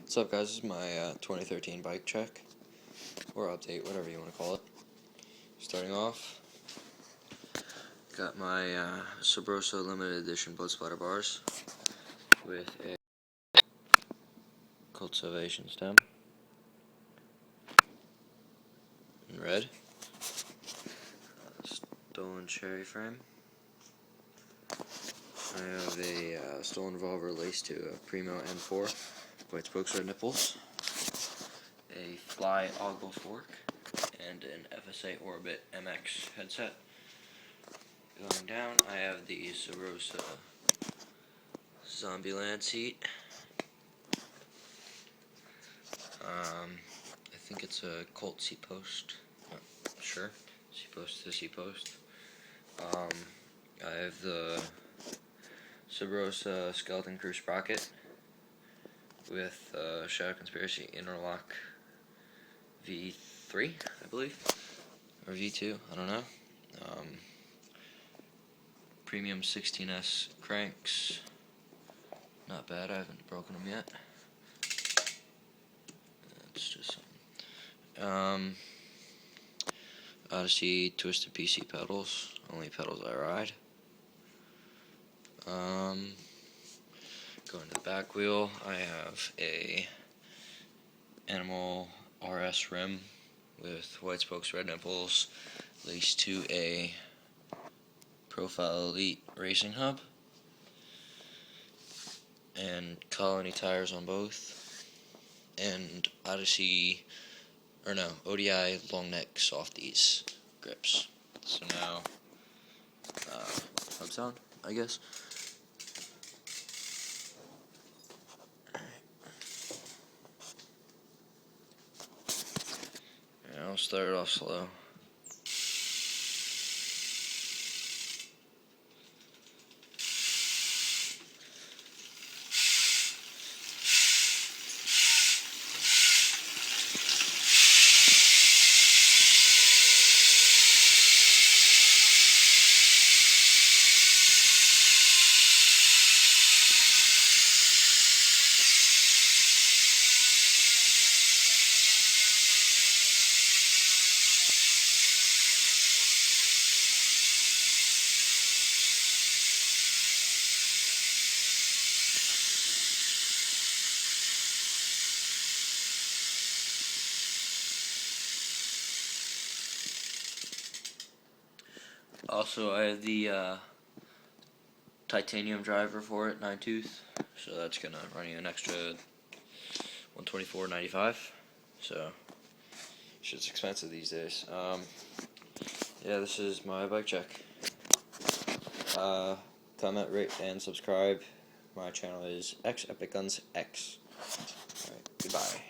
What's up, guys? This is my 2013 bike check, or update, whatever you want to call it. Starting off, got my Sabroso limited edition blood splatter bars with a cultivation stem in red, stolen cherry frame. I have a stolen revolver laced to a Primo M4, white spokes, red nipples, a Fly Ogle fork, and an FSA Orbit MX headset. Going down, I have the Sabroso Zombieland seat. I think it's a Colt seat post. Not sure. Seat post to seat post. I have the Sabroso Skeleton Crew sprocket with Shadow Conspiracy Interlock V3, I believe, or V2, I don't know. Premium 16S cranks, not bad. I haven't broken them yet. It's just something. Odyssey Twisted PC pedals, only pedals I ride. Going to the back wheel, I have a Animal RS rim with white spokes, red nipples, laced to a Profile Elite racing hub, and Colony tires on both, and ODI long neck softies grips. So now, hubs on, I guess. And I'll start it off slow. Also, I have the titanium driver for it, 9-tooth, so that's gonna run you an extra $124.95. So shit's expensive these days. Yeah, this is my bike check. Comment, rate, and subscribe. My channel is X Epic Guns X. Alright, goodbye.